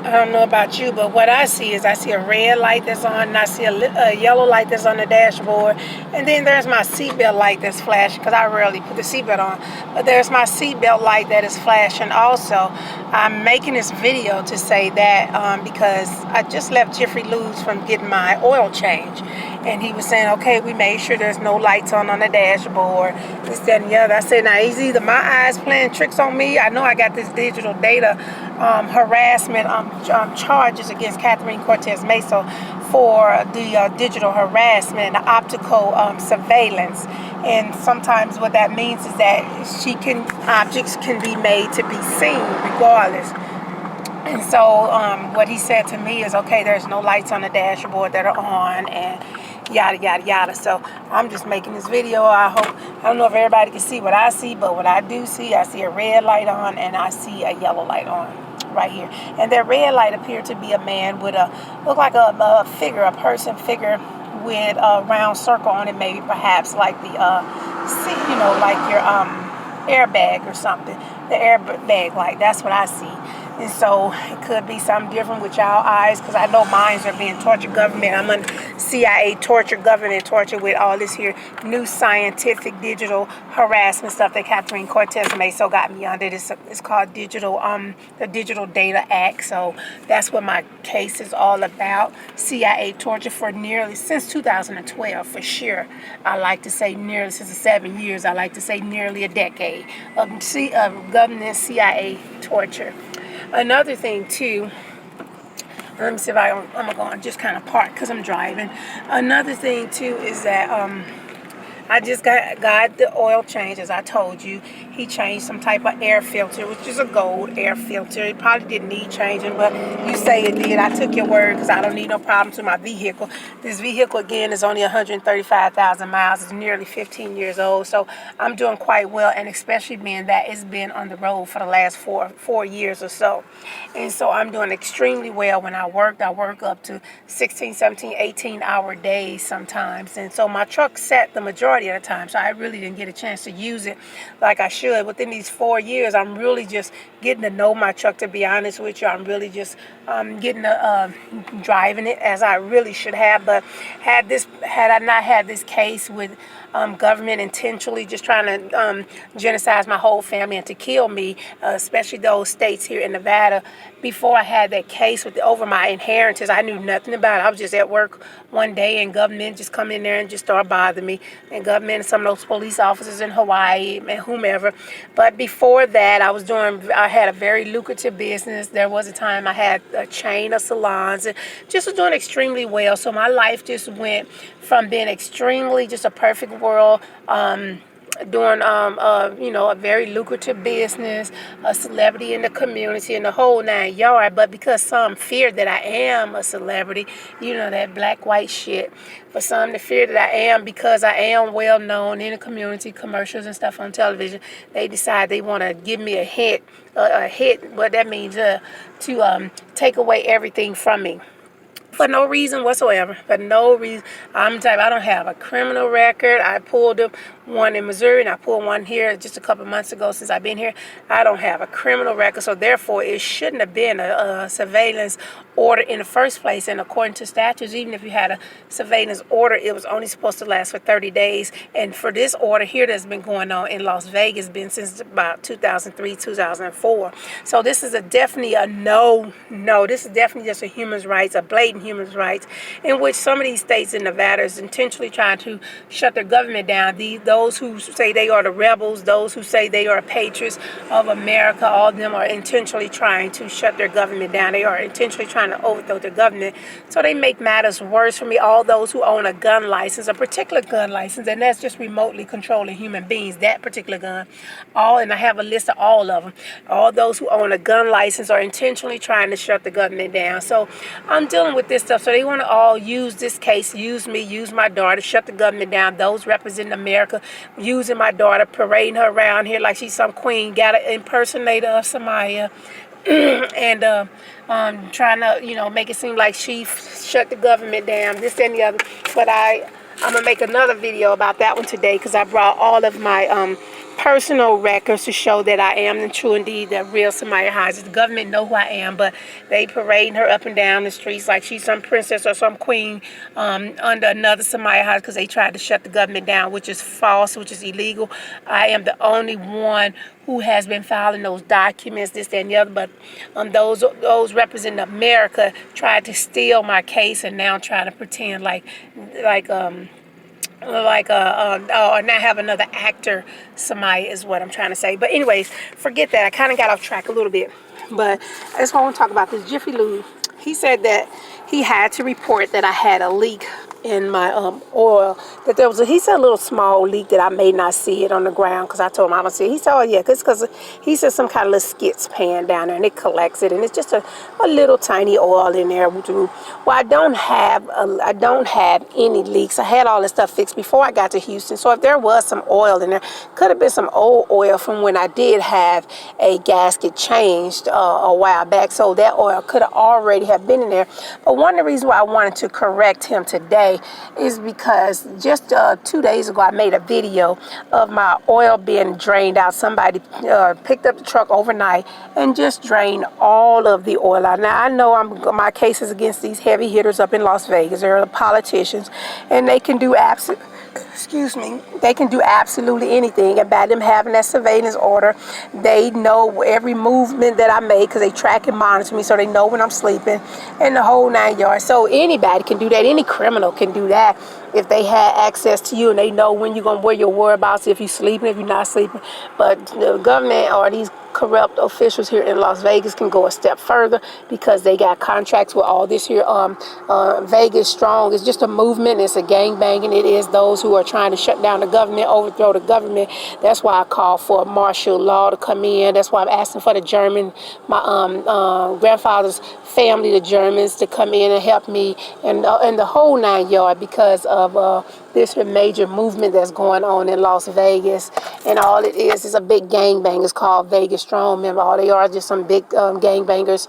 I don't know about you, but what I see is I see a red light that's on, and I see a yellow light that's on the dashboard, and then there's my seatbelt light that's flashing because I rarely put the seatbelt on. But there's my seatbelt light that is flashing also. I'm making this video to say that because I just left Jeffrey Lou's from getting my oil change, and he was saying, okay, we made sure there's no lights on the dashboard, this, that, and the other. I said, now, it's either my eyes playing tricks on me. I know I got this digital data harassment charges against Catherine Cortez Masto for the digital harassment, the optical surveillance. And sometimes what that means is that objects can be made to be seen regardless. And so what he said to me is, okay, there's no lights on the dashboard that are on, and yada, yada, yada. So I'm just making this video. I don't know if everybody can see what I see, but what I do see, I see a red light on and I see a yellow light on right here. And that red light appeared to be a man with look like a figure, a person figure with a round circle on it, maybe perhaps like the, like your airbag or something. The airbag light, that's what I see. And so it could be something different with y'all eyes, because I know minds are being tortured government. I'm on CIA torture, government torture with all this here new scientific digital harassment stuff that Catherine Cortez Masto got me under. It's called the Digital Data Act. So that's what my case is all about. CIA torture for since 2012 for sure. I like to say nearly since the 7 years. I like to say nearly a decade of government CIA torture. Another thing too, let me see if I'm going to just kind of park because I'm driving. Another thing too is that I just got the oil change, as I told you. He changed some type of air filter, which is a gold air filter. It probably didn't need changing, but you say it did. I took your word because I don't need no problems with my vehicle. This vehicle, again, is only 135,000 miles. It's nearly 15 years old, so I'm doing quite well, and especially being that it's been on the road for the last four years or so. And so I'm doing extremely well. When I work up to 16, 17, 18-hour days sometimes. And so my truck sat the majority of the time, so I really didn't get a chance to use it like I should. Within these 4 years, I'm really just getting to know my truck, to be honest with you. I'm really just getting to driving it as I really should have. But had I not had this case with government intentionally just trying to genocide my whole family and to kill me, especially those states here in Nevada, before I had that case over my inheritance, I knew nothing about it. I was just at work one day and government just come in there and just start bothering me, and government and some of those police officers in Hawaii and whomever. But before that, I had a very lucrative business. There was a time I had a chain of salons and just was doing extremely well. So my life just went from being extremely just a perfect world, doing a very lucrative business, a celebrity in the community, and the whole 9 yards. But because some fear that I am a celebrity, that black white shit, for some to fear that I am, because I am well known in the community, commercials and stuff on television, they decide they want to give me a hit, what that means, to take away everything from me. For no reason whatsoever. For no reason. I don't have a criminal record. I pulled one in Missouri, and I pulled one here just a couple months ago since I've been here. I don't have a criminal record, so therefore it shouldn't have been a surveillance order in the first place. And according to statutes, even if you had a surveillance order, it was only supposed to last for 30 days. And for this order here that's been going on in Las Vegas, been since about 2003, 2004. So this is definitely a no. This is definitely just a human rights, a blatant human rights, in which some of these states in Nevada is intentionally trying to shut their government down. Those who say they are the rebels, those who say they are patriots of America, all of them are intentionally trying to shut their government down. They are intentionally trying to overthrow their government. So they make matters worse for me. All those who own a gun license, a particular gun license, and that's just remotely controlling human beings, that particular gun. And I have a list of all of them. All those who own a gun license are intentionally trying to shut the government down. So I'm dealing with this stuff. So they want to all use this case, use me, use my daughter, shut the government down. Those representing America, using my daughter, parading her around here like she's some queen, got an impersonator of Samaya, and trying to, make it seem like she shut the government down, this and the other. But I'm going to make another video about that one today, because I brought all of my personal records to show that I am the true indeed the real Samaya Hodges. The government know who I am, but they parading her up and down the streets like she's some princess or some queen under another Samaya Hodges because they tried to shut the government down, which is false, which is illegal. I am the only one who has been filing those documents, this, that, and the other, but those representing America tried to steal my case and now trying to pretend like or not have another actor. Samaya is what I'm trying to say. But anyways, forget that. I kind of got off track a little bit. But I just want to talk about this. Jiffy Lube, he said that he had to report that I had a leak in my oil. That there was he said a little small leak that I may not see it on the ground because I told him I don't see it. He said, oh yeah, because he said some kind of little skits pan down there and it collects it and it's just a little tiny oil in there. Well, I don't have any leaks. I had all this stuff fixed before I got to Houston. So if there was some oil in there, could have been some old oil from when I did have a gasket changed a while back. So that oil could have already have been in there. But one of the reasons why I wanted to correct him today is because just 2 days ago I made a video of my oil being drained out. Somebody picked up the truck overnight and just drained all of the oil out. Now I know my case is against these heavy hitters up in Las Vegas. They're the politicians and they can do they can do absolutely anything. And by them having that surveillance order, they know every movement that I make because they track and monitor me, so they know when I'm sleeping and the whole 9 yards. So anybody can do that. Any criminal can do that if they had access to you and they know when you're going to wear your whereabouts, if you're sleeping, if you're not sleeping. But the government or these corrupt officials here in Las Vegas can go a step further because they got contracts with all this here Vegas Strong. It's just a movement. It's a gangbanging. It is those who are trying to shut down the government, overthrow the government. That's why I call for martial law to come in. That's why I'm asking for my grandfather's family, the Germans, to come in and help me and the whole 9 yards because of this major movement that's going on in Las Vegas. And all it is a big gangbang. It's called Vegas Strong. Remember, all they are just some big gangbangers.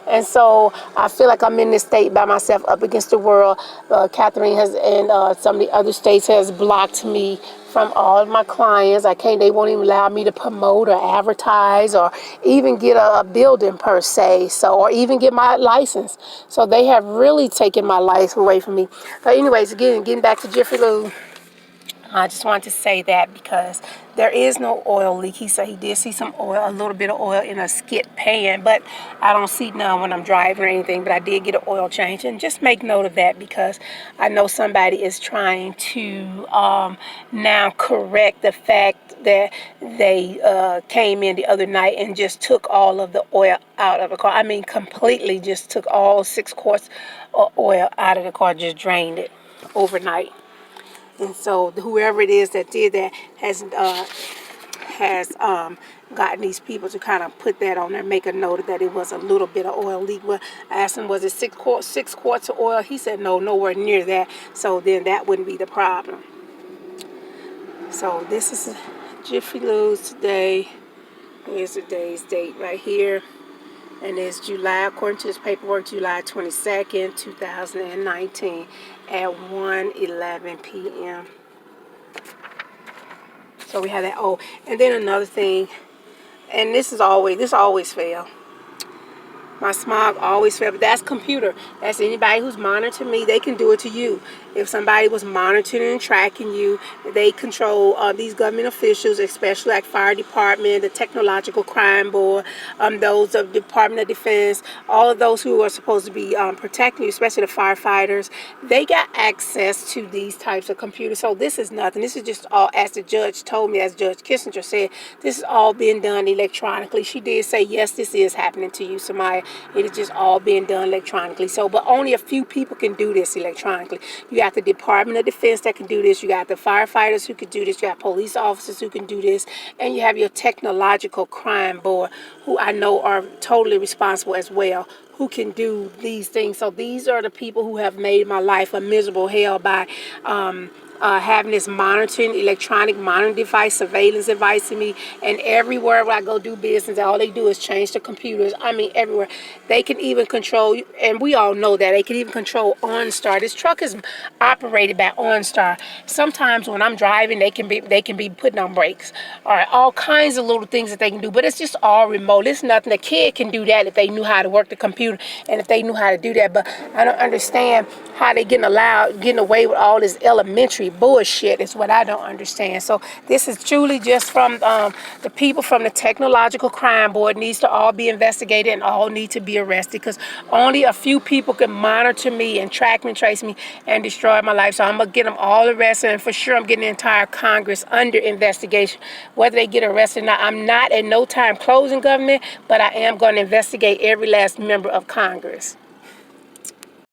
And so I feel like I'm in this state by myself up against the world. Catherine has and some of the other states has blocked me from all of my clients. They won't even allow me to promote or advertise or even get a building per se, or even get my license. So they have really taken my life away from me. But anyways, again, getting back to Jeffrey Lou, I just wanted to say that because there is no oil leak. He said he did see some oil, a little bit of oil in a skid pan, but I don't see none when I'm driving or anything. But I did get an oil change, and just make note of that because I know somebody is trying to now correct the fact that they came in the other night and just took all of the oil out of the car. I mean, completely just took all 6 quarts of oil out of the car, just drained it overnight. And so whoever it is that did that has gotten these people to kind of put that on there, make a note that it was a little bit of oil leak. Well, I asked him, was it 6 quarts of oil? He said, no, nowhere near that. So then that wouldn't be the problem. So this is Jiffy Lube's today. Here's today's date right here. And it's July, according to this paperwork, July 22nd, 2019 at 1:11 p.m. So we have that. Oh, and then another thing, and this always fail. My smog always fail, but that's computer. That's anybody who's monitoring me. They can do it to you. If somebody was monitoring and tracking you, they control these government officials, especially like fire department, the technological crime board, those of Department of Defense, all of those who are supposed to be protecting you, especially the firefighters. They got access to these types of computers. So this is nothing. This is just all, as the judge told me, as Judge Kissinger said, this is all being done electronically. She did say, yes, this is happening to you, Samaya. It is just all being done electronically. So, but only a few people can do this electronically. You got the Department of Defense that can do this. You got the firefighters who can do this. You got police officers who can do this. And you have your technological crime board, who I know are totally responsible as well, who can do these things. So these are the people who have made my life a miserable hell by having this monitoring, electronic monitoring device, surveillance device to me. And everywhere where I go do business, all they do is change the computers. I mean, everywhere. They can even control, and we all know that, they can even control OnStar. This truck is operated by OnStar. Sometimes when I'm driving, they can be putting on brakes. All right, all kinds of little things that they can do, but it's just all remote. It's nothing. The kid can do that if they knew how to work the computer and if they knew how to do that. But I don't understand how they getting away with all this elementary bullshit is what I don't understand. So this is truly just from the people from the Technological Crime Board. Needs to all be investigated and all need to be arrested, because only a few people can monitor me and track me, trace me, and destroy my life. So I'm going to get them all arrested, and for sure I'm getting the entire Congress under investigation, whether they get arrested or not. I'm not at no time closing government, but I am going to investigate every last member of Congress.